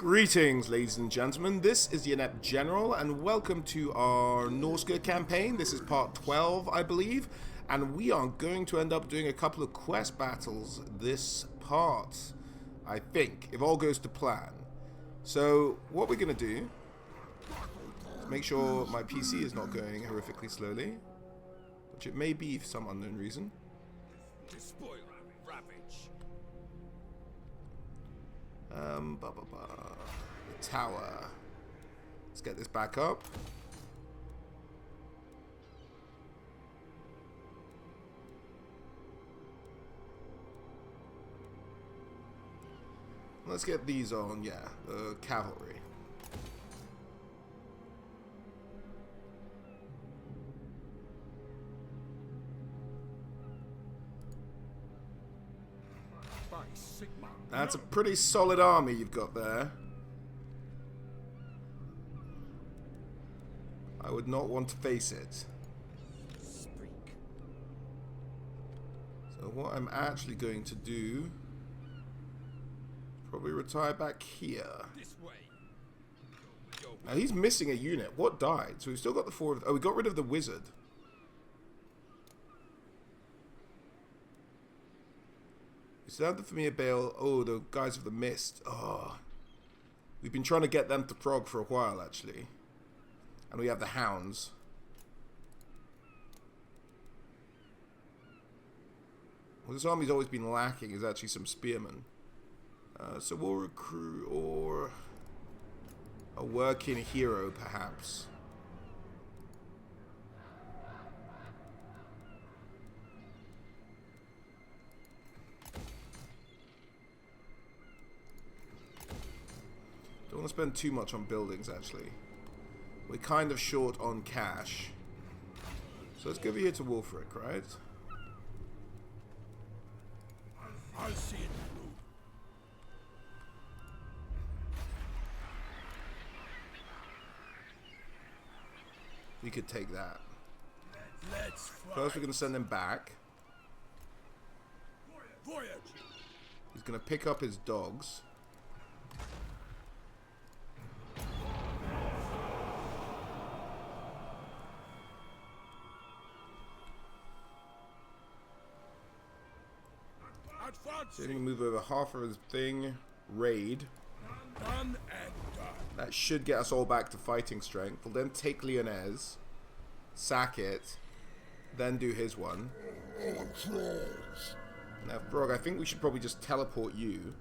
Greetings, ladies and gentlemen. This is the Inept General, and welcome to our Norsca campaign. This is part 12, I believe, and we are going to end up doing a couple of quest battles this part, I think, if all goes to plan. So, what we're going to do is make sure my PC is not going horrifically slowly, which it may be for some unknown reason. The tower. Let's get this back up. Let's get these on, yeah, the cavalry. That's a pretty solid army you've got there. I would not want to face it. So what I'm actually going to do is probably retire back here. Now he's missing a unit. What died? So we've still got the four of... Oh, we got rid of the wizard. So now the Familiar Bale. Oh, the guys of the Mist. Oh, we've been trying to get them to Throgg for a while, actually. And we have the Hounds. What this army's always been lacking is actually some Spearmen. So we'll recruit, or a working hero, perhaps. Don't want to spend too much on buildings, actually. We're kind of short on cash. So let's go over here to Wulfrick, right? I'll see it We could take that. Let's First, we're going to send him back. voyage. He's going to pick up his dogs. So he's going to move over half of his thing. Raid. Done and done. That should get us all back to fighting strength. We'll then take Lyonesse, sack it, then do his one. Now, Throgg, I think we should probably just teleport you.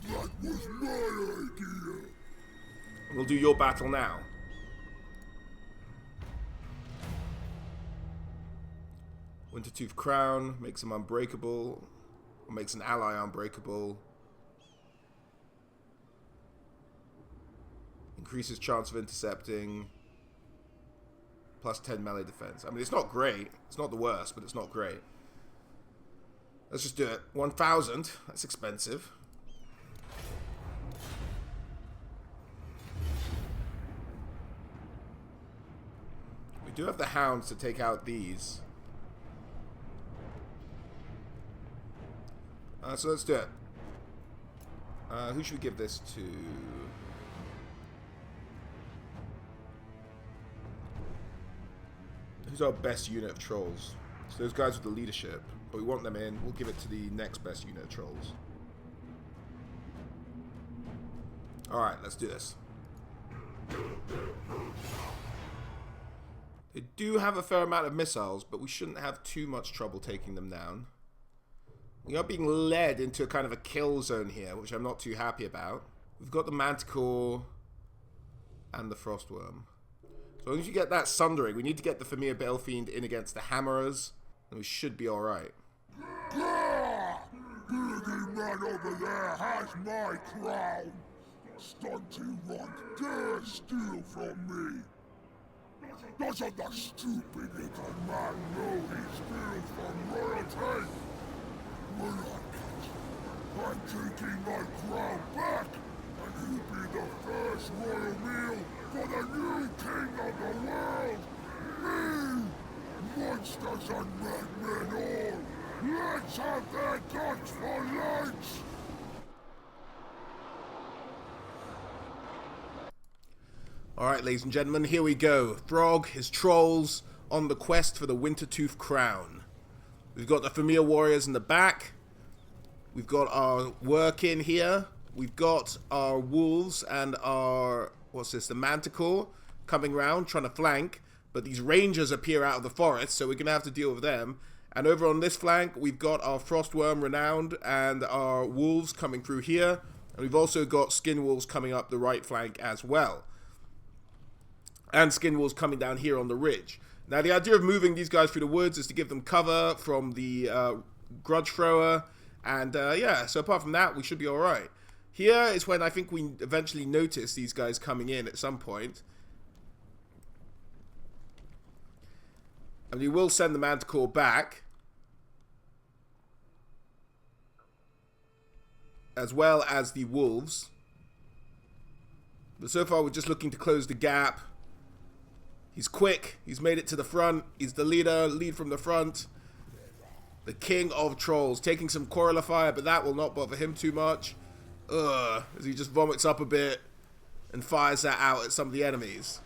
That was my idea. We'll do your battle now. Wintertooth Crown makes him unbreakable, or makes an ally unbreakable. Increases chance of intercepting. Plus 10 melee defense. I mean, it's not great. It's not the worst, but it's not great. Let's just do it. 1,000. That's expensive. We do have the Hounds to take out these. So let's do it. Who should we give this to? Who's our best unit of trolls? So those guys with the leadership. But we want them in. We'll give it to the next best unit of trolls. Alright, let's do this. They do have a fair amount of missiles, but we shouldn't have too much trouble taking them down. We are being led into a kind of a kill zone here, which I'm not too happy about. We've got the Manticore and the Frostworm. So as long as you get that Sundering, we need to get the Familiar Balefiend in against the Hammerers, and we should be alright. Bearded man over there has my crown. Stunty runt dare steal from me. Doesn't the stupid little man know he steals from royalty? When I'm taking my crown back, and he'll be the first royal meal for the new king of the world, me! Monsters and madmen all! Let's have their guts for lunch! Alright, ladies and gentlemen, here we go. Throgg, his trolls, on the quest for the Wintertooth crown. We've got the Familiar Warriors in the back. We've got our work in here. We've got our wolves and our, what's this, the Manticore coming round, trying to flank. But these rangers appear out of the forest, so we're going to have to deal with them. And over on this flank, we've got our Frostworm Renowned and our wolves coming through here. And we've also got Skin Wolves coming up the right flank as well. And Skin Wolves coming down here on the ridge. Now, the idea of moving these guys through the woods is to give them cover from the Grudge Thrower. And, yeah, so apart from that, we should be alright. Here is when I think we eventually notice these guys coming in at some point. And we will send the Manticore back. As well as the wolves. But so far we're just looking to close the gap. He's quick. He's made it to the front. He's the leader. Lead from the front. The king of trolls. Taking some Coralifier, fire, but that will not bother him too much. As he just vomits up a bit and fires that out at some of the enemies.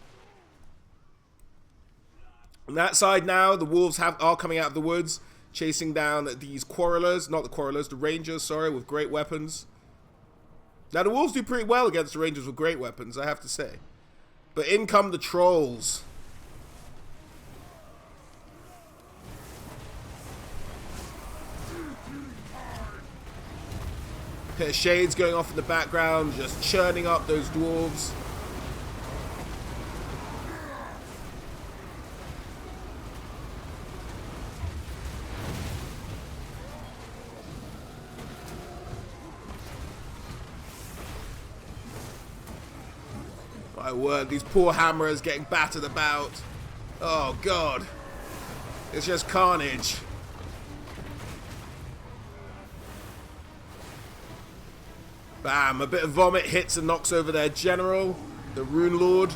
On that side now, the wolves are coming out of the woods, chasing down these quarrelers, not the quarrelers, the rangers, sorry, with great weapons. Now, the wolves do pretty well against the rangers with great weapons, I have to say. But in come the trolls. Bit of shades going off in the background, just churning up those dwarves. My word, these poor hammerers getting battered about. Oh god. It's just carnage. Bam, a bit of vomit hits and knocks over their general, the Rune Lord.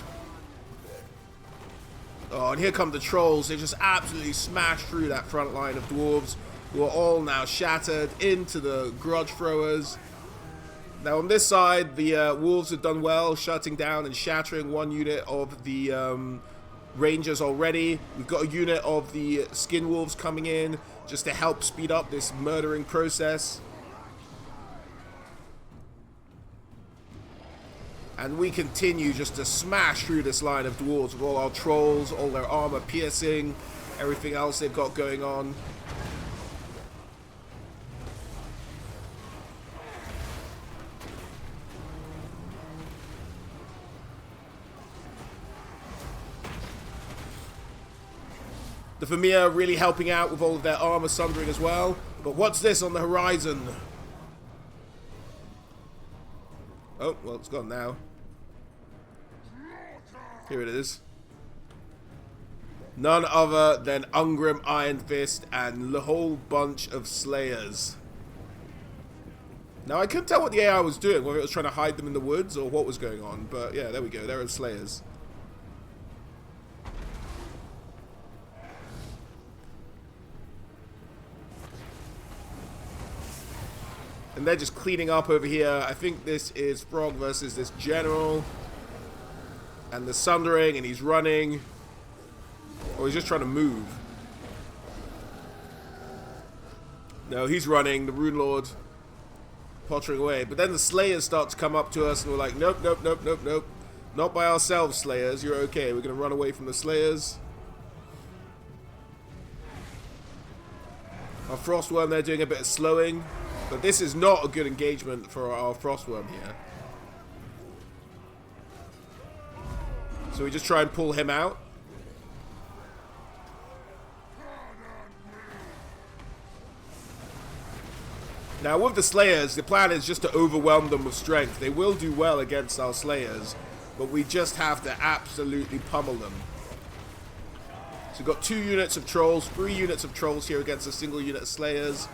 Oh, and here come the trolls. They just absolutely smash through that front line of dwarves, who are all now shattered into the Grudge Throwers. Now on this side, the wolves have done well, shutting down and shattering one unit of the rangers already. We've got a unit of the Skin Wolves coming in, just to help speed up this murdering process. And we continue just to smash through this line of dwarves with all our trolls, all their armor piercing, everything else they've got going on. The Familiar really helping out with all of their armor sundering as well. But what's this on the horizon? Oh, well, it's gone now. Here it is. None other than Ungrim Iron Fist and the whole bunch of Slayers. Now, I couldn't tell what the AI was doing, whether it was trying to hide them in the woods or what was going on. But yeah, there we go. There are Slayers. And they're just cleaning up over here. I think this is Throgg versus this general. And the sundering, and he's running. Or he's just trying to move. No, he's running. The Rune Lord pottering away. But then the Slayers start to come up to us, and we're like, nope, nope, nope, nope, nope. Not by ourselves, Slayers. You're okay. We're going to run away from the Slayers. Our Frostworm, they're doing a bit of slowing. But this is not a good engagement for our Frostworm here. So we just try and pull him out. Now with the Slayers, the plan is just to overwhelm them with strength. They will do well against our Slayers, but we just have to absolutely pummel them. So we've got 2 units of trolls, 3 units of trolls here against a single unit of Slayers.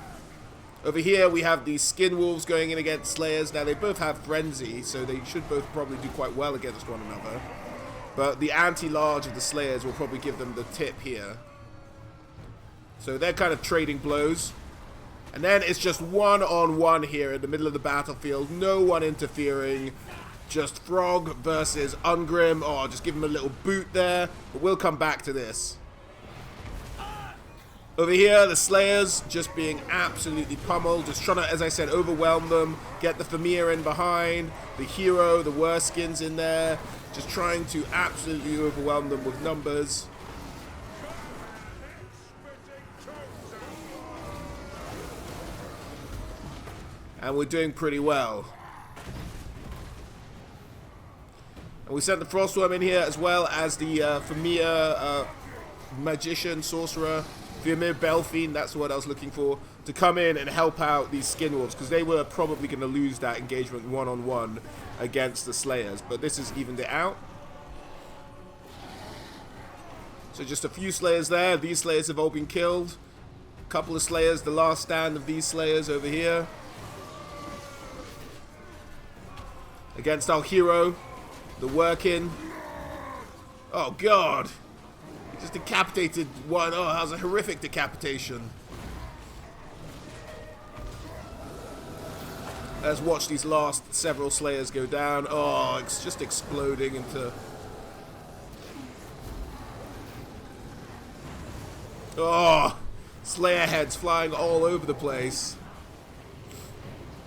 Over here we have these Skin Wolves going in against Slayers. Now they both have Frenzy, so they should both probably do quite well against one another. But the anti-large of the Slayers will probably give them the tip here. So they're kind of trading blows. And then it's just one-on-one here in the middle of the battlefield. No one interfering. just Throgg versus Ungrim. Oh, just give him a little boot there. But we'll come back to this. Over here, the Slayers just being absolutely pummeled. Just trying to, as I said, overwhelm them. Get the Famir in behind. The hero, the Worskins in there. Just trying to absolutely overwhelm them with numbers. And we're doing pretty well. And we sent the Frostworm in here as well as the Famir Magician, Sorcerer. Famir Belfiend, that's what I was looking for, to come in and help out these Skinwolves, because they were probably going to lose that engagement one-on-one against the Slayers, but this has evened it out. So just a few Slayers there. These Slayers have all been killed. A couple of Slayers, the last stand of these Slayers over here. Against our hero, the Workin. Oh, God. Just decapitated one. Oh, that was a horrific decapitation. Let's watch these last several Slayers go down. Oh, it's just exploding into... Oh, Slayer heads flying all over the place.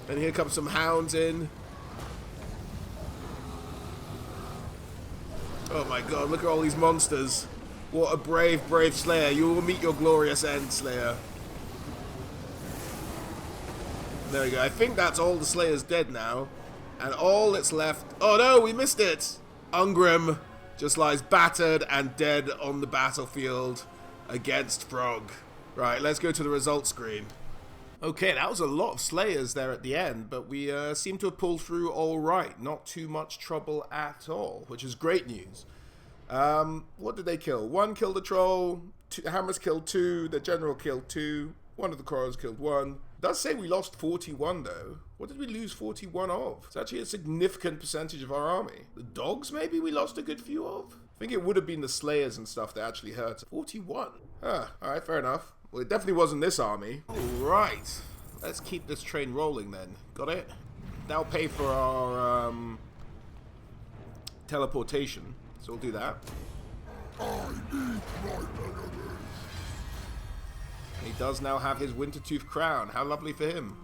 And here comes some hounds in. Oh my God, look at all these monsters. What a brave, brave Slayer. You will meet your glorious end, Slayer. There we go. I think that's all the Slayers dead now. And all that's left... Oh no, we missed it! Ungrim just lies battered and dead on the battlefield against Throgg. Right, let's go to the results screen. Okay, that was a lot of Slayers there at the end, but we seem to have pulled through all right. Not too much trouble at all, which is great news. What did they kill? One killed a troll, Hammers killed 2, the general killed 2, one of the crows killed 1. It does say we lost 41 though. What did we lose 41 of? It's actually a significant percentage of our army. The dogs maybe we lost a good few of? I think it would have been the Slayers and stuff that actually hurt. 41. Alright, fair enough. Well, it definitely wasn't this army. Alright, let's keep this train rolling then. Got it? That'll pay for our teleportation. So we'll do that. He does now have his Wintertooth crown. How lovely for him.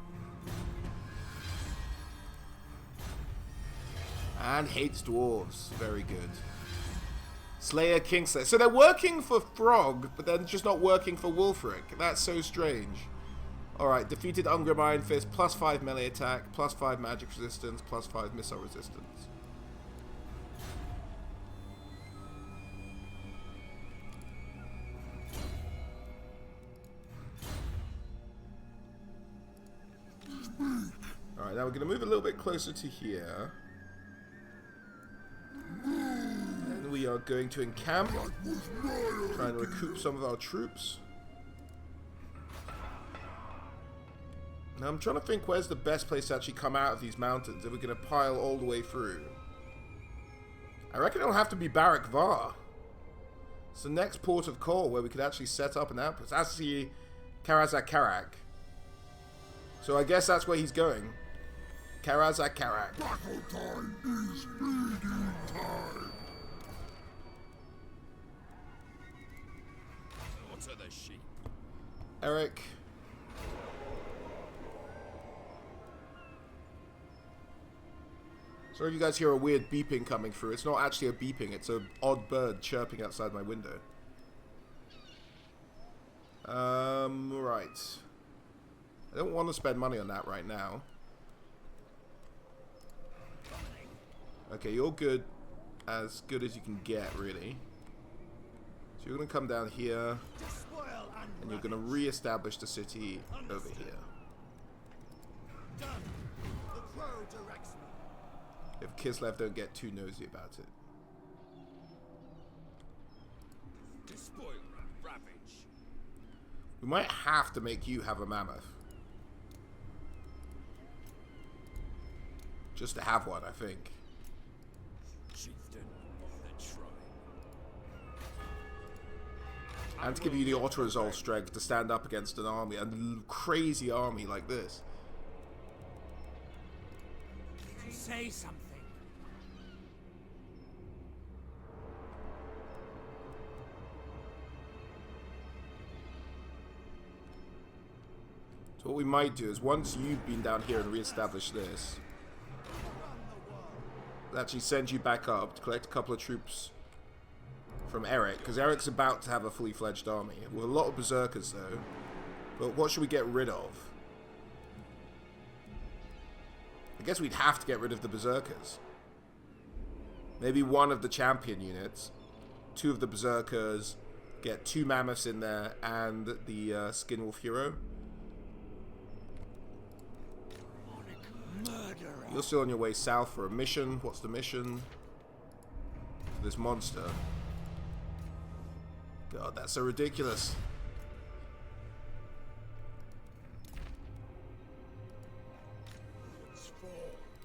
And hates dwarves. Very good. Slayer, Kingslayer. So they're working for Throgg, but they're just not working for Wulfrick. That's so strange. Alright, defeated Ungrim Iron Fist, +5 melee attack, +5 magic resistance, +5 missile resistance. Alright, now we're going to move a little bit closer to here. And we are going to encamp, trying to recoup some of our troops. Now I'm trying to think where's the best place to actually come out of these mountains if we're going to pile all the way through. I reckon it'll have to be Barak Var. It's the next port of call where we could actually set up an outpost. That's the Karazak Karak. So I guess that's where he's going. Karazak Karak. Battle time is bleeding time. Slaughter the sheep. Eric. Sorry if you guys hear a weird beeping coming through. It's not actually a beeping, it's an odd bird chirping outside my window. Right. I don't want to spend money on that right now. Okay, you're good. As good as you can get, really. So you're going to come down here. And you're going to re-establish the city over here. If Kislev don't get too nosy about it. Despoil and ravage. We might have to make you have a mammoth. Just to have one, I think. Chieftain of the tribe. And to give you the auto-resolve strength to stand up against an army, a crazy army like this. Say something. So what we might do is, once you've been down here and re-established this, actually send you back up to collect a couple of troops from Eric, because Eric's about to have a fully fledged army. With a lot of berserkers though. But what should we get rid of? I guess we'd have to get rid of the berserkers. Maybe one of the champion units, 2 of the berserkers, get 2 mammoths in there, and the Skinwolf hero. You're still on your way south for a mission. What's the mission? This monster. God, that's so ridiculous.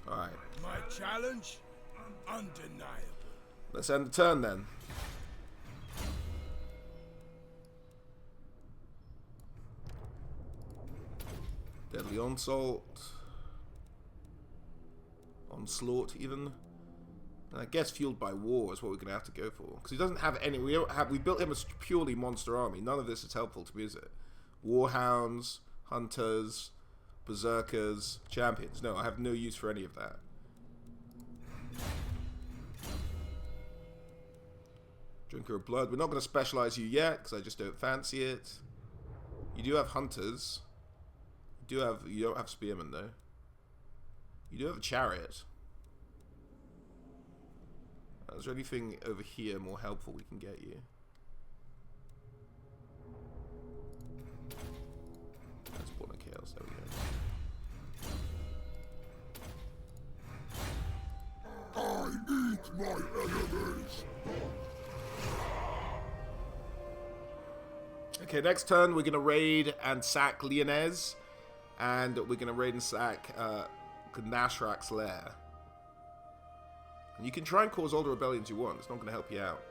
Alright. My challenge? Undeniable. Let's end the turn then. Deadly Onslaught. Onslaught, even. And I guess Fueled by War is what we're going to have to go for. Because he doesn't have any... We built him a purely monster army. None of this is helpful to me, is it? Warhounds, Hunters, Berserkers, Champions. No, I have no use for any of that. Drinker of Blood. We're not going to specialize you yet, because I just don't fancy it. You do have Hunters. You don't have Spearmen, though. You do have a Chariot. Is there anything over here more helpful we can get you? That's Born of Chaos, there we go. I eat my enemies. Okay, next turn we're going to raid and sack Lyonesse. And we're going to raid and sack Gnashrak's lair. And you can try and cause all the rebellions you want. It's not going to help you out.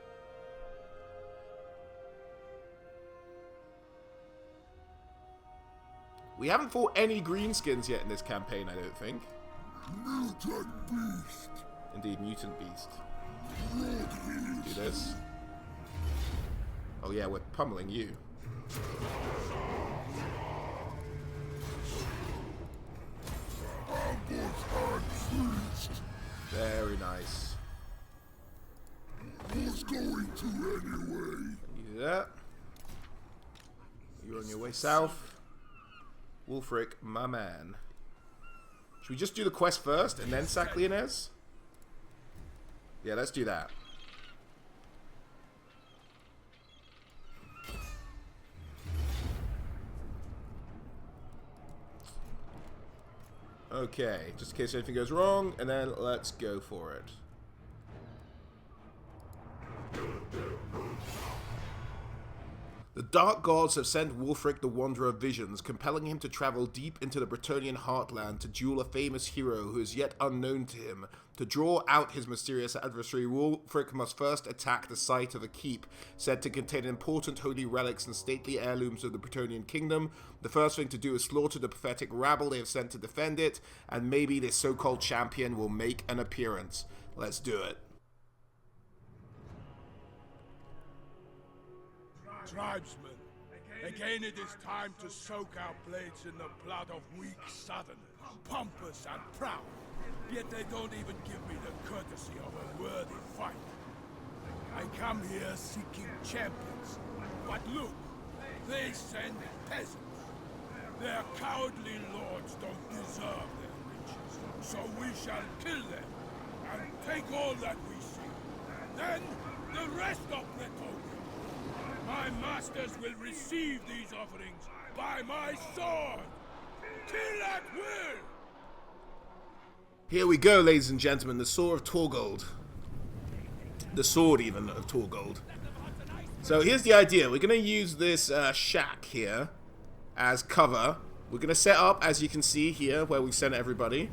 We haven't fought any greenskins yet in this campaign, I don't think. Mutant beast. Indeed, mutant beast. Do this. Oh yeah, we're pummeling you. Very nice. Who's going to anyway? You do that. You're on your way south. Wulfrick, my man. Should we just do the quest first and then sack Lyonesse? Yeah, let's do that. Okay, just in case anything goes wrong, and then let's go for it. The Dark Gods have sent Wulfrick the Wanderer visions, compelling him to travel deep into the Brettonian heartland to duel a famous hero who is yet unknown to him. To draw out his mysterious adversary, Wulfrick must first attack the site of a keep, said to contain important holy relics and stately heirlooms of the Brettonian kingdom. The first thing to do is slaughter the pathetic rabble they have sent to defend it, and maybe this so-called champion will make an appearance. Let's do it. Tribesmen, again it is time to soak our blades in the blood of weak southerners, pompous and proud, yet they don't even give me the courtesy of a worthy fight. I come here seeking champions, but look, they send peasants. Their cowardly lords don't deserve their riches, so we shall kill them and take all that we see. Then the rest of Brettonian. My masters will receive these offerings by my sword! Kill at will! Here we go, ladies and gentlemen, the Sword of Torgold. The sword, even, of Torgold. So here's the idea. We're going to use this shack here as cover. We're going to set up, as you can see here, where we've sent everybody.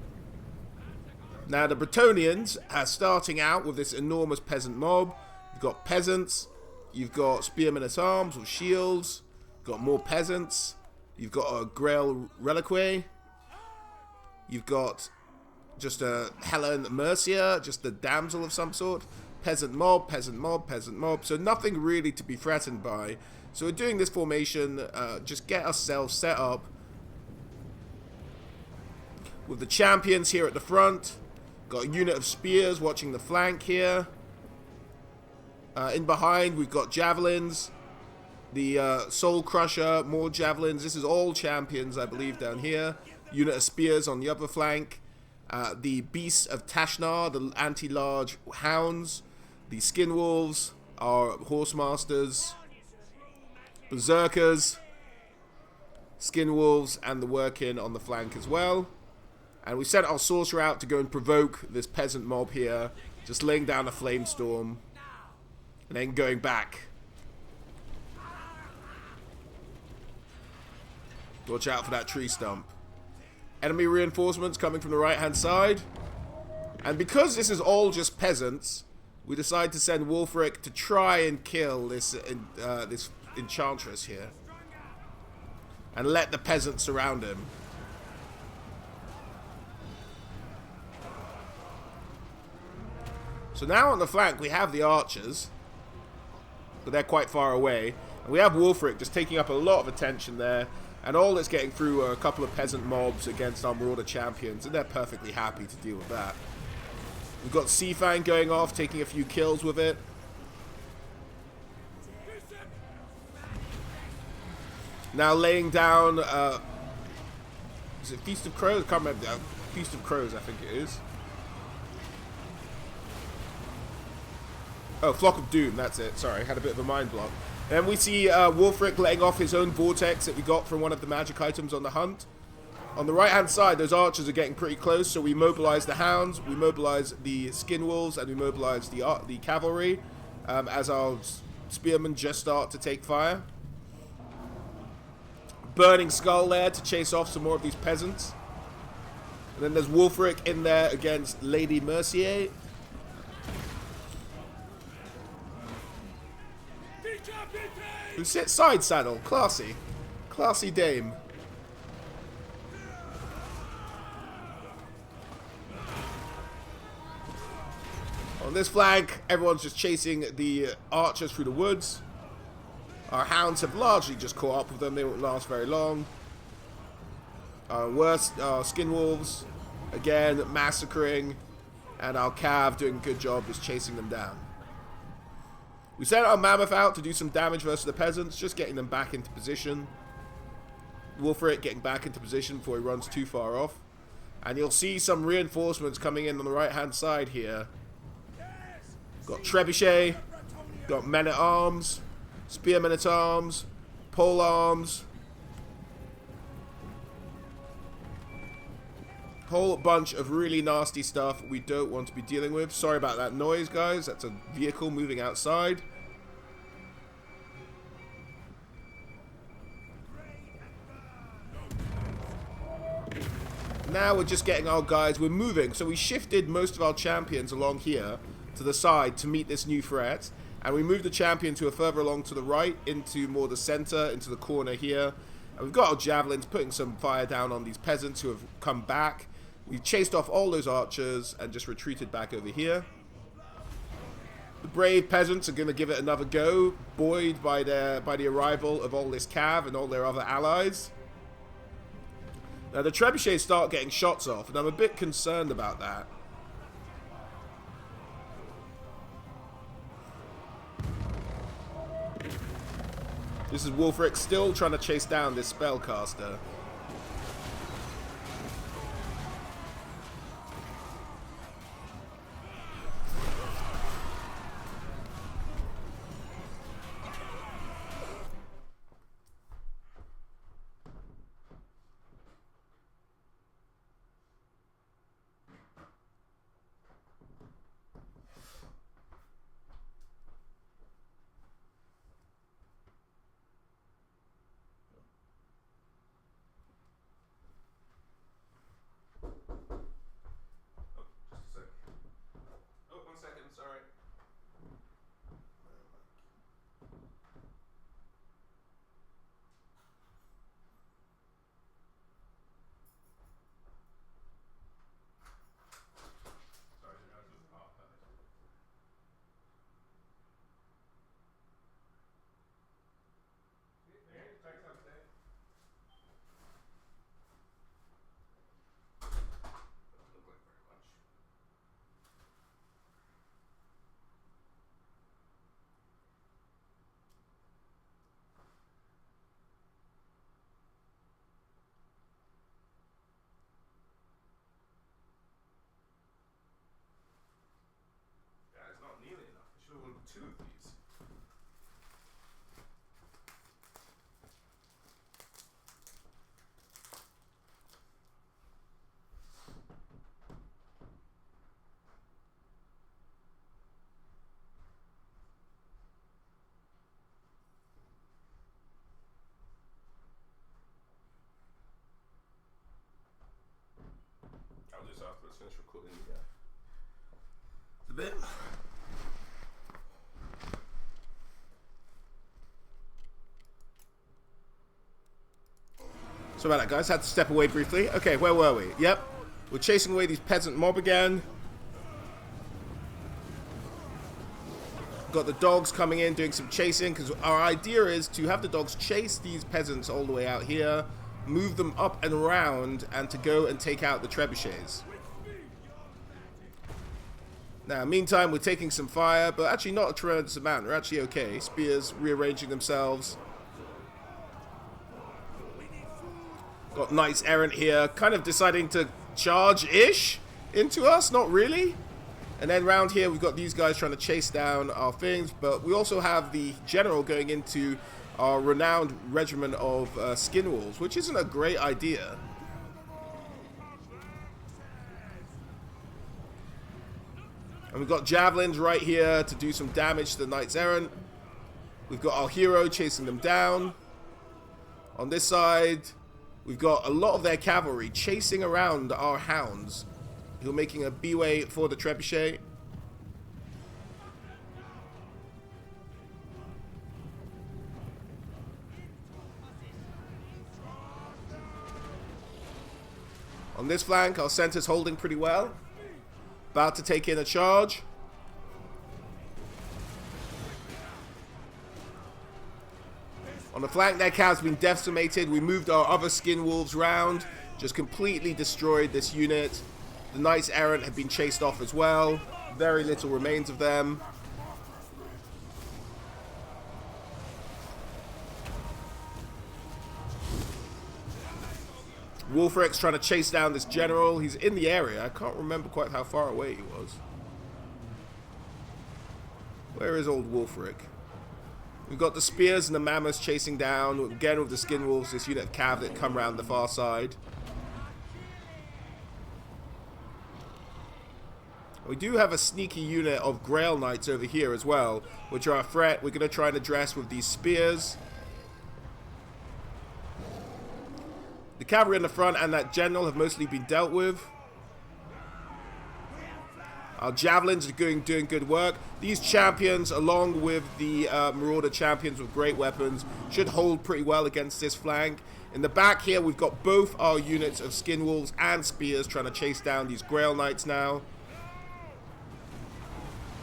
Now, the Brettonians are starting out with this enormous peasant mob. You've got peasants. You've got spearmen at arms with shields. You've got more peasants. You've got a Grail Reliquary. You've got just a Helen Mercia, just a damsel of some sort. Peasant mob, peasant mob, peasant mob. So nothing really to be threatened by. So we're doing this formation, just get ourselves set up. with the champions here at the front. Got a unit of spears watching the flank here. In behind, we've got javelins. The Soul Crusher, more javelins. This is all champions, I believe, down here. Unit of spears on the other flank. The Beasts of Tashnar, the anti-large hounds. The Skin Wolves, our horse masters. Berserkers. Skin Wolves, and the Workin on the flank as well. And we sent our sorcerer out to go and provoke this peasant mob here. Just laying down a flame storm. And then going back. Watch out for that tree stump. Enemy reinforcements coming from the right-hand side. And because this is all just peasants, we decide to send Wulfrick to try and kill this enchantress here. And let the peasants surround him. So now on the flank we have the archers, but they're quite far away. And we have Wulfrick just taking up a lot of attention there. And all that's getting through are a couple of peasant mobs against our Marauder champions, and they're perfectly happy to deal with that. We've got Seafang going off, taking a few kills with it. Now laying down, is it Feast of Crows? I can't remember. Feast of Crows, I think it is. Oh, Flock of Doom, that's it. Sorry, had a bit of a mind block. Then we see Wulfrick letting off his own vortex that we got from one of the magic items on the hunt. On the right-hand side, those archers are getting pretty close, so we mobilize the hounds, we mobilize the skin wolves, and we mobilize the cavalry as our spearmen just start to take fire. Burning Skull there to chase off some more of these peasants. And then there's Wulfrick in there against Lady Mercier. Who sits side saddle. Classy. Classy dame. On this flank, everyone's just chasing the archers through the woods. Our hounds have largely just caught up with them. They won't last very long. Our skin wolves, again, massacring. And our cav doing a good job just chasing them down. We sent our mammoth out to do some damage versus the peasants, just getting them back into position. Wulfrick getting back into position before he runs too far off. And you'll see some reinforcements coming in on the right-hand side here. Got trebuchet, got men-at-arms, spearmen-at-arms, polearms. Whole bunch of really nasty stuff we don't want to be dealing with. Sorry about that noise, guys. That's a vehicle moving outside. Now we're just getting our guys. We're moving. So we shifted most of our champions along here to the side to meet this new threat. And we moved the champions who are further along to the right into more the center, into the corner here. And we've got our javelins putting some fire down on these peasants who have come back. We've chased off all those archers and just retreated back over here. The brave peasants are going to give it another go, buoyed by the arrival of all this cav and all their other allies. Now the trebuchets start getting shots off, and I'm a bit concerned about that. This is Wulfrick still trying to chase down this spellcaster. two of these. I'll just after let's finish recording the bit. Sorry about that, guys. Had to step away briefly. Okay, where were we? Yep. We're chasing away these peasant mob again. Got the dogs coming in, doing some chasing, because our idea is to have the dogs chase these peasants all the way out here, move them up and around, and to go and take out the trebuchets. Now, meantime, we're taking some fire, but actually not a tremendous amount. We're actually okay. Spears rearranging themselves. Got Knights Errant here, kind of deciding to charge-ish into us, not really. And then round here, we've got these guys trying to chase down our things, but we also have the general going into our renowned regiment of skin wolves, which isn't a great idea. And we've got javelins right here to do some damage to the Knights Errant. We've got our hero chasing them down. On this side, we've got a lot of their cavalry chasing around our hounds, who are making a B-way for the trebuchet. On this flank, our center's holding pretty well. About to take in a charge. On the flank, their cab's been decimated. We moved our other skin wolves round. Just completely destroyed this unit. The Knights Errant have been chased off as well. Very little remains of them. Wulfrick's trying to chase down this general. He's in the area. I can't remember quite how far away he was. Where is old Wulfrick? We've got the spears and the mammoths chasing down. Again with the skin wolves, this unit of cav that come around the far side. We do have a sneaky unit of Grail Knights over here as well, which are a threat. We're going to try and address with these spears. The cavalry in the front and that general have mostly been dealt with. Our javelins are doing good work. These champions, along with the marauder champions with great weapons, should hold pretty well against this flank. In the back here, we've got both our units of skin wolves and spears trying to chase down these Grail Knights now.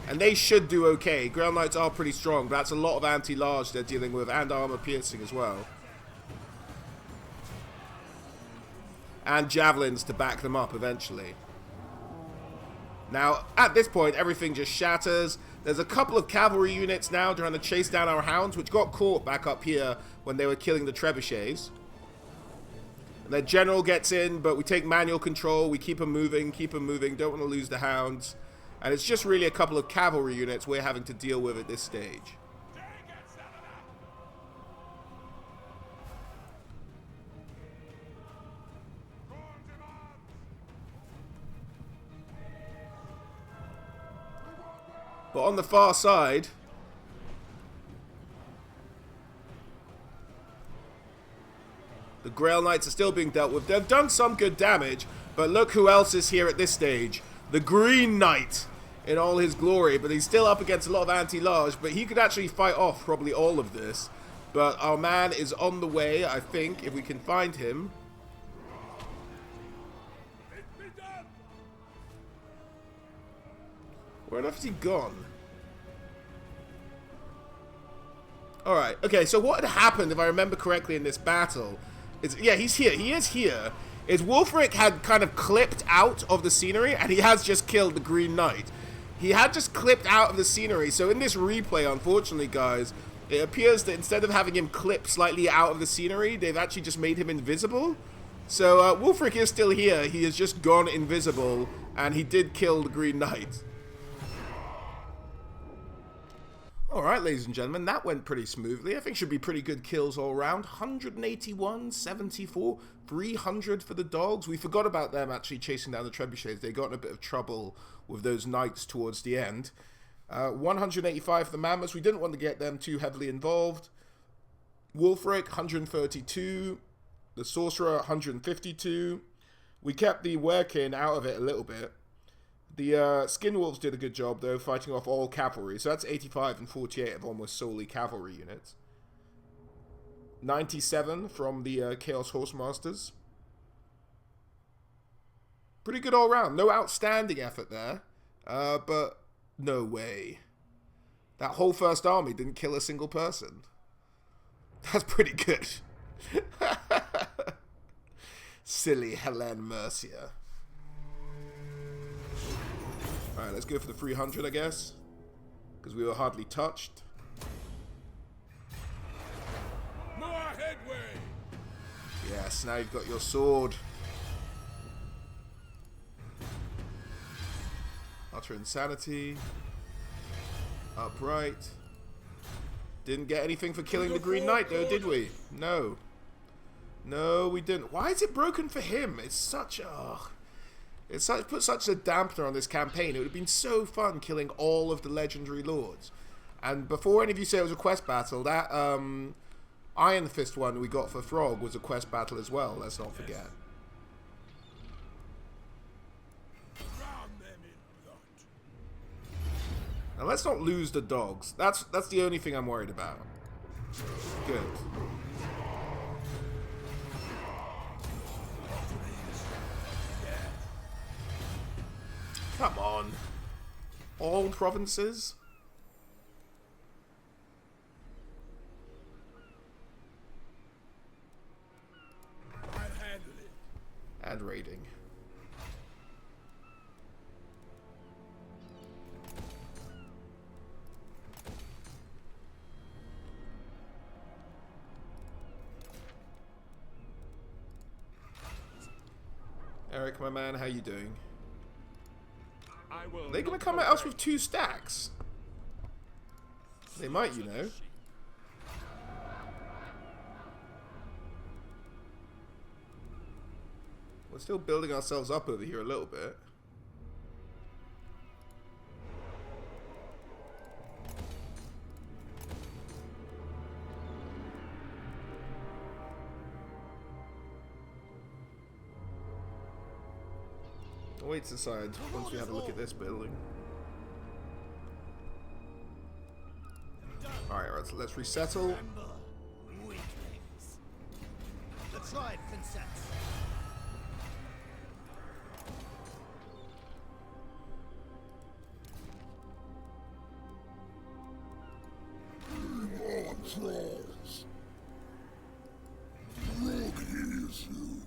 And they should do okay. Grail Knights are pretty strong, but that's a lot of anti-large they're dealing with, and armor piercing as well. And javelins to back them up eventually. Now, at this point, everything just shatters. There's a couple of cavalry units now trying to chase down our hounds, which got caught back up here when they were killing the trebuchets. And their general gets in, but we take manual control. We keep them moving, don't want to lose the hounds. And it's just really a couple of cavalry units we're having to deal with at this stage. But on the far side, the Grail Knights are still being dealt with. They've done some good damage, but look who else is here at this stage. The Green Knight in all his glory, but he's still up against a lot of anti-large, but he could actually fight off probably all of this. But our man is on the way, I think, if we can find him. Where enough has he gone? Alright, okay, so what had happened, if I remember correctly, in this battle, is, yeah, he's here, he is here, is Wulfrick had kind of clipped out of the scenery, and he has just killed the Green Knight. He had just clipped out of the scenery, so in this replay, unfortunately, guys, it appears that instead of having him clip slightly out of the scenery, they've actually just made him invisible. So, Wulfrick is still here, he has just gone invisible, and he did kill the Green Knight. Alright, ladies and gentlemen, that went pretty smoothly. I think should be pretty good kills all around. 181, 74, 300 for the dogs. We forgot about them actually chasing down the trebuchets. They got in a bit of trouble with those knights towards the end. 185 for the mammoths. We didn't want to get them too heavily involved. Wulfrick, 132. The sorcerer, 152. We kept the Werkin out of it a little bit. The Skin Wolves did a good job, though, fighting off all cavalry. So that's 85 and 48 of almost solely cavalry units. 97 from the Chaos Horsemasters. Pretty good all round. No outstanding effort there. But no way. That whole first army didn't kill a single person. That's pretty good. Silly Helene Mercia. Alright, let's go for the 300, I guess. Because we were hardly touched. More headway! Yes, now you've got your sword. Utter Insanity. Upright. Didn't get anything for killing the Green Knight, though, did we? No. No, we didn't. Why is it broken for him? It's such a... It's put such a dampener on this campaign. It would have been so fun killing all of the legendary lords. And before any of you say it was a quest battle, that Iron Fist one we got for Throgg was a quest battle as well, let's not forget. Now let's not lose the dogs. That's the only thing I'm worried about. Good. Come on. All provinces? I'll handle it. And raiding. Eric, my man, how you doing? Are they going to come at us with 2 stacks? They might, you know. We're still building ourselves up over here a little bit. I'll wait to decide once we have a look at this building. Alright, let's resettle. Let's ride, princess. More trolls. Throgg hears you.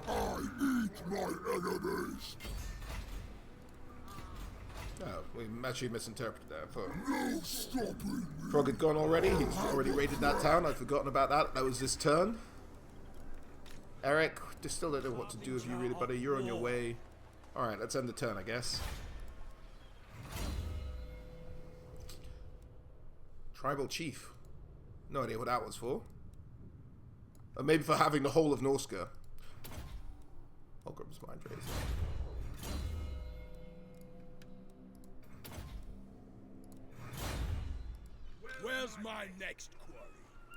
I eat my enemies. Oh, we actually misinterpreted that. No stopping me. Throgg had gone already. He's already raided that town. I'd forgotten about that. That was this turn. Eric, just still don't know what to do with you really, buddy. You're on your way. Alright, let's end the turn, I guess. Tribal Chief. No idea what that was for. Or maybe for having the whole of Norsca. Holgrim's Mind Razor. Where's my next quarry?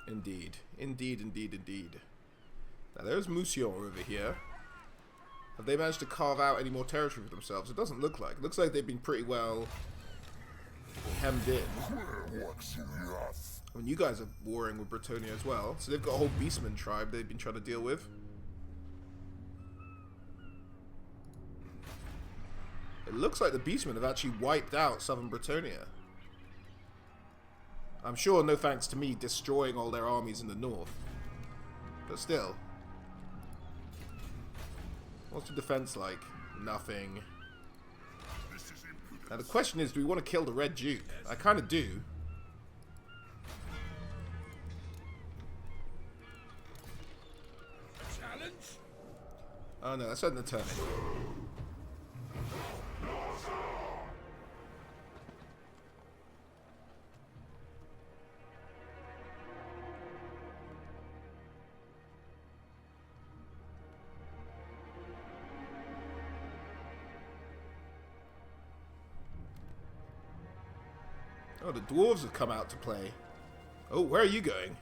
Indeed. Indeed, indeed, indeed. Now there's Musio over here. Have they managed to carve out any more territory for themselves? It doesn't look like. It looks like they've been pretty well hemmed in. I mean, you guys are warring with Brettonian as well. So they've got a whole Beastman tribe they've been trying to deal with. It looks like the Beastmen have actually wiped out southern Brettonian. I'm sure no thanks to me destroying all their armies in the north. But still. What's the defense like? Nothing. Now the question is, do we want to kill the Red Duke? I kind of do. A challenge? Oh no, that's not the turn. Oh, the dwarves have come out to play. Oh, where are you going?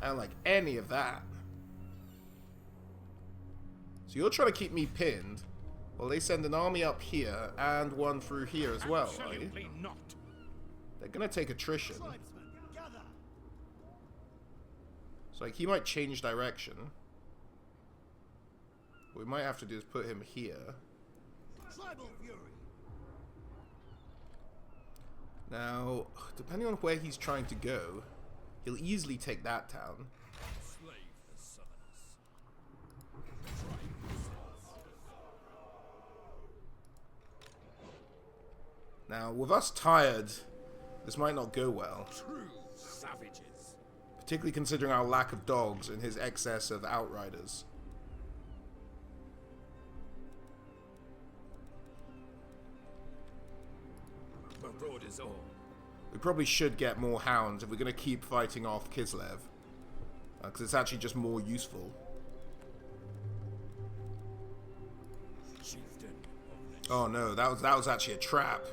I don't like any of that. So you're trying to keep me pinned. Well, they send an army up here and one through here as well, are you? Absolutely not. They're going to take attrition. So like, he might change direction. What we might have to do is put him here. Now, depending on where he's trying to go, he'll easily take that town. Now, with us tired, this might not go well. True savages. Particularly considering our lack of dogs and his excess of outriders. Marauders all. We probably should get more hounds if we're going to keep fighting off Kislev. Because it's actually just more useful. Oh no, that was actually a trap.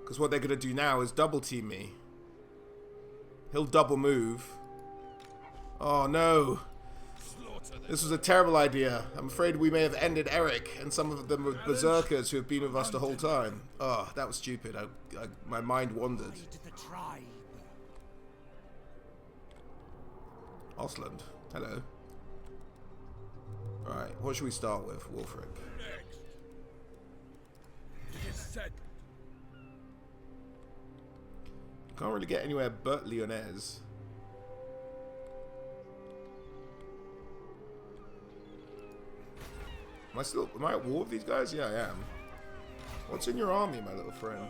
Because what they're going to do now is double team me. He'll double move. Oh no. This was a terrible idea. I'm afraid we may have ended Eric and some of them were berserkers who have been with us the whole time. Oh, that was stupid. My mind wandered. Osland. Hello. Alright, what should we start with, Wulfrick? Next. It is said. Can't really get anywhere but Lyonnaise. Am I at war with these guys? Yeah, I am. What's in your army, my little friend?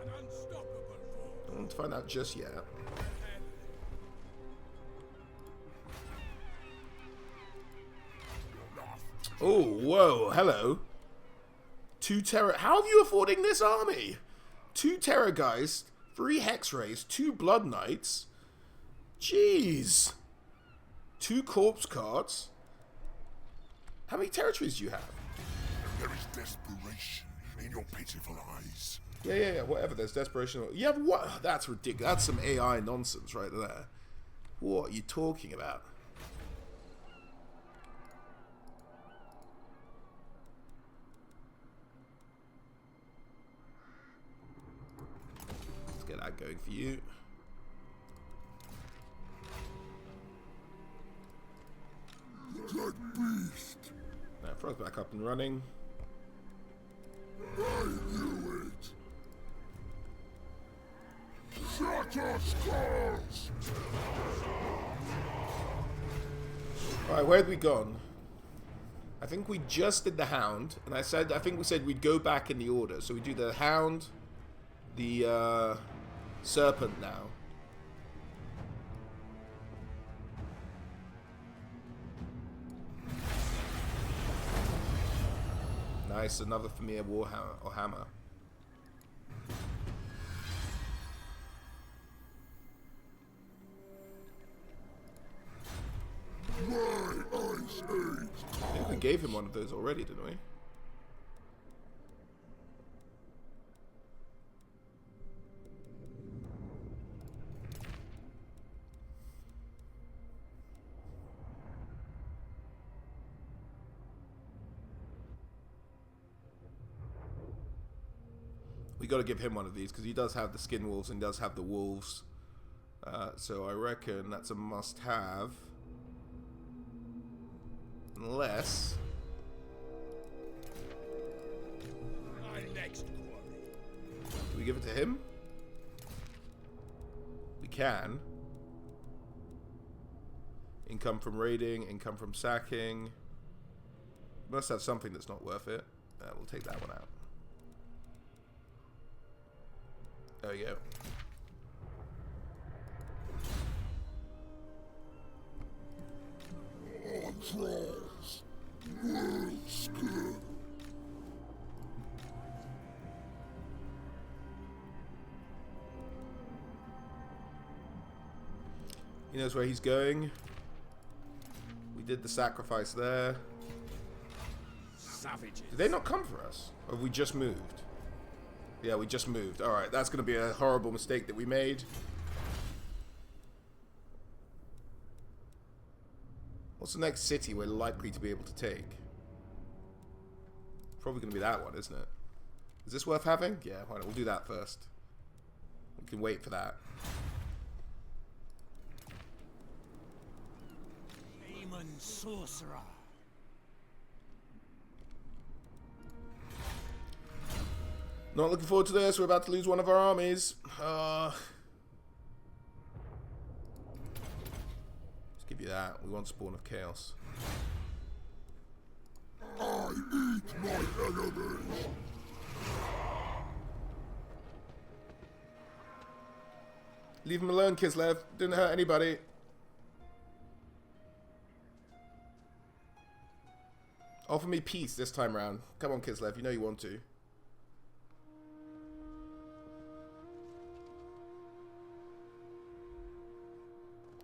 An unstoppable force. I don't want to find out just yet. Oh, whoa, hello. 2 terror. How are you affording this army? 2 Terrorgeist, 3 Hexrays, 2 Blood Knights. Jeez. 2 Corpse Cards. How many territories do you have? There is desperation in your pitiful eyes. Yeah, whatever. There's desperation. Yeah, what? That's ridiculous. That's some AI nonsense right there. What are you talking about? Let's get that going for you. That beast! That Throg's back up and running. I knew it! Shatter skulls! Alright, where had we gone? I think we just did the Hound, and I think we said we'd go back in the order. So we do the Hound, the Serpent now. Nice, another familiar Warhammer or hammer. My ice age! I think we gave him one of those already, didn't we? We got to give him one of these because he does have the skin wolves and does have the wolves. So I reckon that's a must-have. Unless... My next quarry. Do we give it to him? We can. Income from raiding, income from sacking. Must have something that's not worth it. We'll take that one out. There we go. On trolls! Norsca! You He knows where he's going. We did the sacrifice there. Savages. Did they not come for us? Or have we just moved? Yeah, we just moved. Alright, that's going to be a horrible mistake that we made. What's the next city we're likely to be able to take? Probably going to be that one, isn't it? Is this worth having? Yeah, why not? We'll do that first. We can wait for that. Demon sorcerer. Not looking forward to this. We're about to lose one of our armies. Let's give you that. We want Spawn of Chaos. I eat my enemies. Leave him alone, Kislev. Didn't hurt anybody. Offer me peace this time round. Come on, Kislev. You know you want to.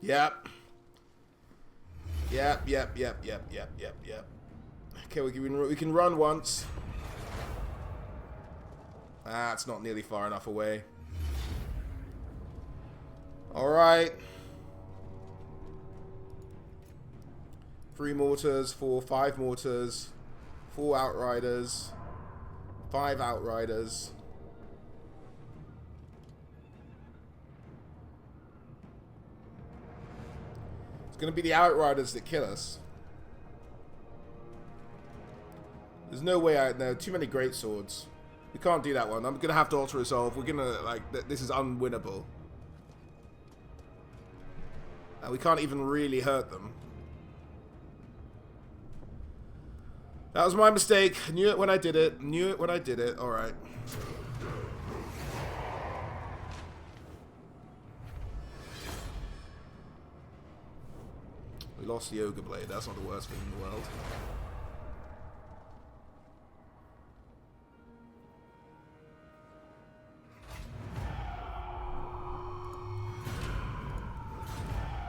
Yep. Yep. Okay, we can run once. Ah, it's not nearly far enough away. Alright. 3 mortars, 5 mortars, 4 outriders, 5 outriders. It's gonna be the outriders that kill us. There's no way I know. Too many great swords. We can't do that one. I'm gonna have to auto resolve. We're gonna this is unwinnable. And we can't even really hurt them. That was my mistake. Knew it when I did it. Alright. We lost the Ogre Blade. That's not the worst thing in the world.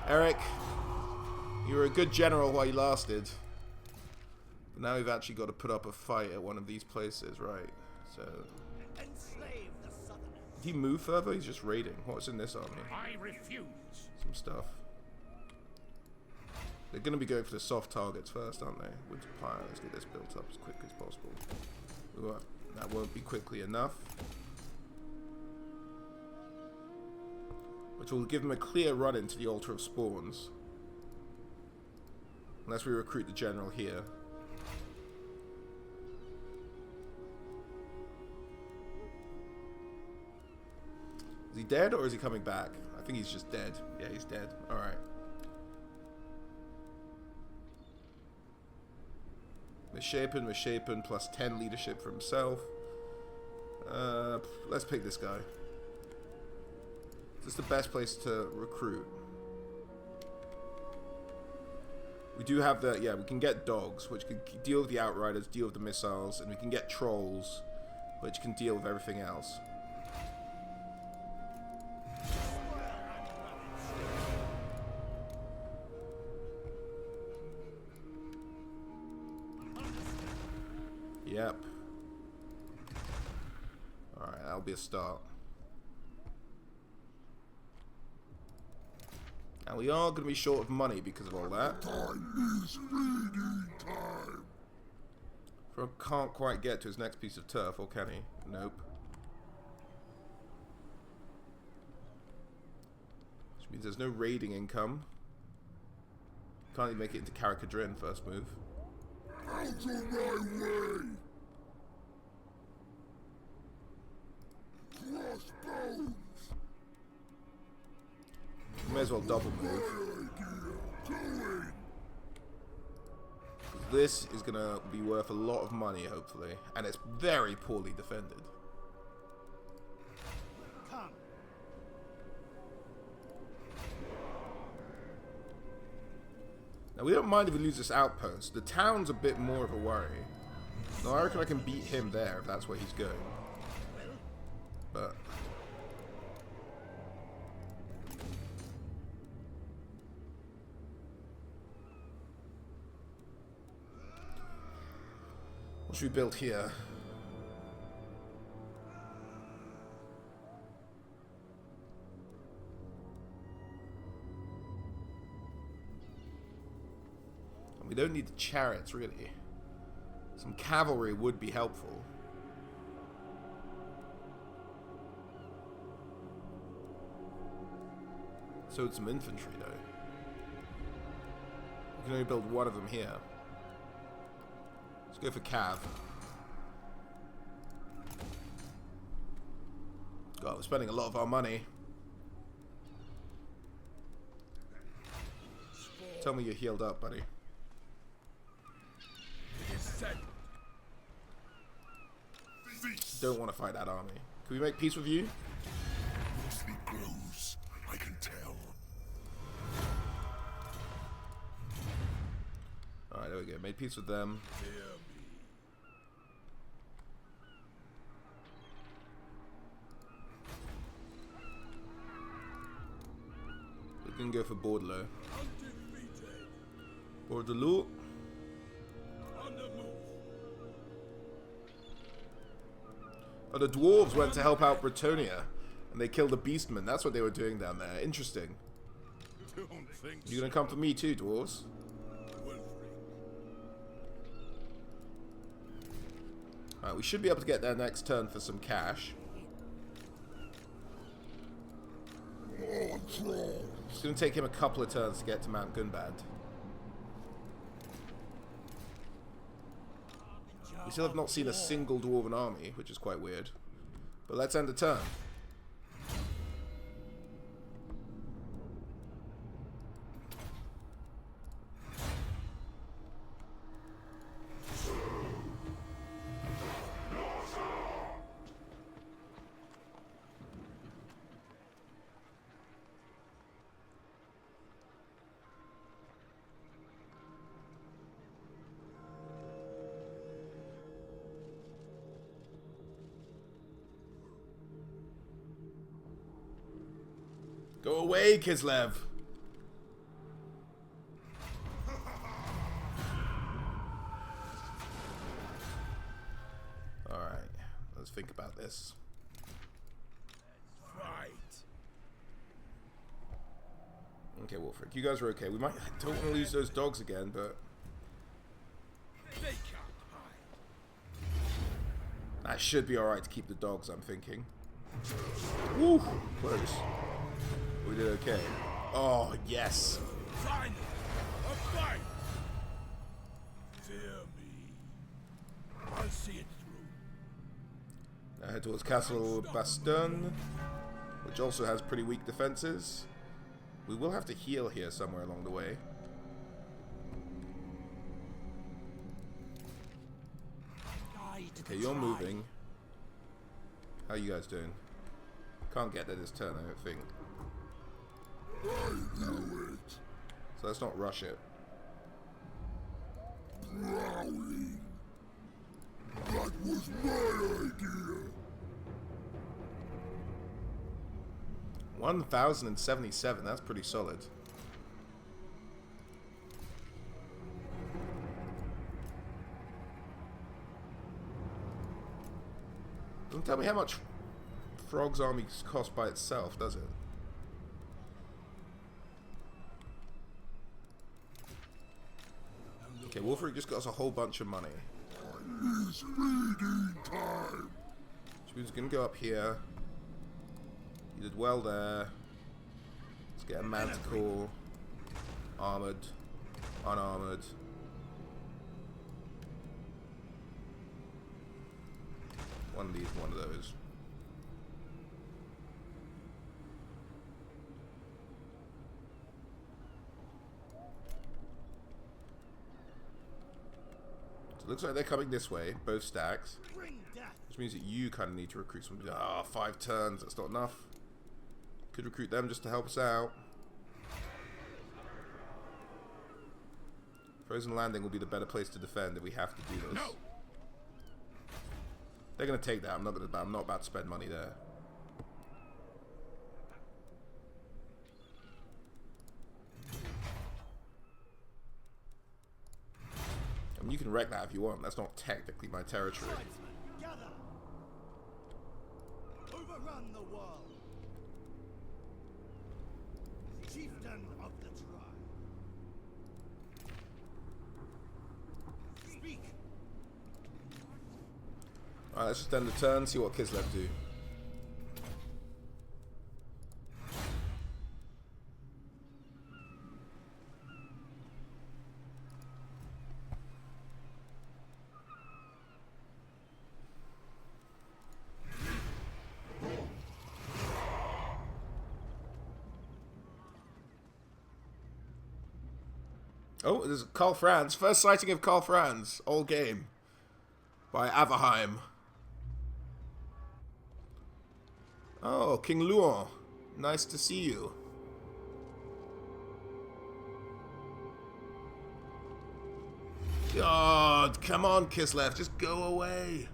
Eric, you were a good general while you lasted. But now we've actually got to put up a fight at one of these places, right? So... Enslave the Southerners. Did he move further? He's just raiding. What's in this army? I refuse. Some stuff. They're going to be going for the soft targets first, aren't they? Winter Pyre. Let's get this built up as quick as possible. That won't be quickly enough. Which will give them a clear run into the Altar of Spawns. Unless we recruit the general here. Is he dead or is he coming back? I think he's just dead. Yeah, he's dead. Alright. Misshapen plus 10 leadership for himself. Let's pick this guy. This is the best place to recruit. We do have the, yeah, we can get dogs, which can deal with the outriders, deal with the missiles, and we can get trolls, which can deal with everything else. Yep. Alright, that'll be a start. And we are going to be short of money because of all that. Time is feeding time. Frog can't quite get to his next piece of turf, or can he? Nope. Which means there's no raiding income. Can't even make it into Carrickadrin first move. Out of my way! Crossbones! May as well double move. Doing. This is going to be worth a lot of money, hopefully. And it's very poorly defended. Come. Now, we don't mind if we lose this outpost. The town's a bit more of a worry. Now, I reckon I can beat him there if that's where he's going. But... What should we build here? And we don't need the chariots, really. Some cavalry would be helpful. So it's some infantry, though. We can only build one of them here. Let's go for cav. God, we're spending a lot of our money. Tell me you're healed up, buddy. Don't want to fight that army. Can we make peace with you? Mostly close, I can tell. Alright, there we go. Made peace with them. We can go for Bordelot. Bordelot. Oh, the dwarves went to help out Brettonian, and they killed the beastmen. That's what they were doing down there. Interesting. You gonna come for me too, dwarves? Alright, we should be able to get there next turn for some cash. It's gonna take him a couple of turns to get to Mount Gunbad. We still have not seen a single dwarven army, which is quite weird. But let's end the turn. Go away, Kislev! Alright, let's think about this. Right. Okay, Wulfrick, you guys are okay. We might... I don't want to lose those dogs again, but... They can't hide. that should be alright to keep the dogs, I'm thinking. Woo! Close. We did okay. Oh, yes. Finally, a fight. Fear me. I'll see it through. Now head towards Castle Baston, which also has pretty weak defenses. We will have to heal here somewhere along the way. Okay, you're moving. How are you guys doing? Can't get there this turn, I don't think. I knew it. So let's not rush it. Prowling. That was my idea. 1,077, that's pretty solid. Doesn't tell me how much Throg's army cost by itself, does it? Okay, Wulfrick just got us a whole bunch of money. It's feeding time. So we're just gonna go up here. You did well there. Let's get a manticore. Armored. Unarmored. One of these, one of those. So it looks like they're coming this way, both stacks. Which means that you kind of need to recruit some. Ah, 5 turns, that's not enough. Could recruit them just to help us out. Frozen Landing will be the better place to defend if we have to do this. No. They're gonna take that. I'm not about to spend money there. I mean, you can wreck that if you want. That's not technically my territory. Swordsmen, gather! Overrun the world! Chieftain of the tribe. Speak! Alright, let's just end the turn, see what Kislev do. Oh, there's Karl Franz. First sighting of Karl Franz. All game. By Averheim. Oh, King Luon. Nice to see you. God, come on, Kislev. Just go away.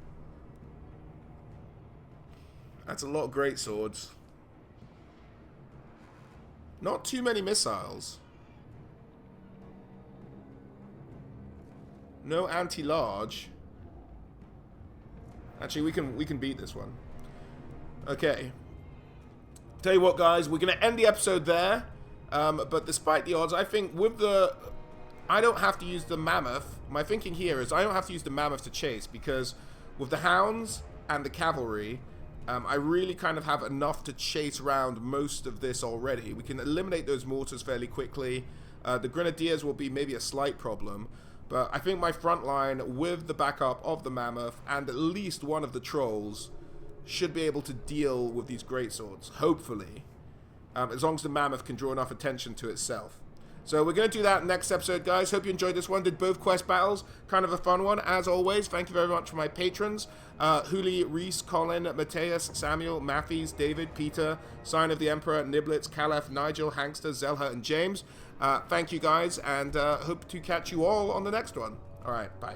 That's a lot of great swords. Not too many missiles. No anti-large. Actually, we can beat this one. Okay. Tell you what, guys, we're going to end the episode there. But despite the odds, I think with the... I don't have to use the mammoth. My thinking here is I don't have to use the mammoth to chase, because with the hounds and the cavalry, I really kind of have enough to chase around most of this already. We can eliminate those mortars fairly quickly. The grenadiers will be maybe a slight problem. But I think my front line, with the backup of the mammoth and at least one of the trolls, should be able to deal with these greatswords, hopefully. As long as the mammoth can draw enough attention to itself. So we're going to do that next episode, guys. Hope you enjoyed this one. Did both quest battles. Kind of a fun one, as always. Thank you very much for my patrons. Huli, Reese, Colin, Mateus, Samuel, Matthews, David, Peter, Sign of the Emperor, Niblitz, Calef, Nigel, Hangster, Zelha, and James. Thank you, guys, and hope to catch you all on the next one. All right, bye.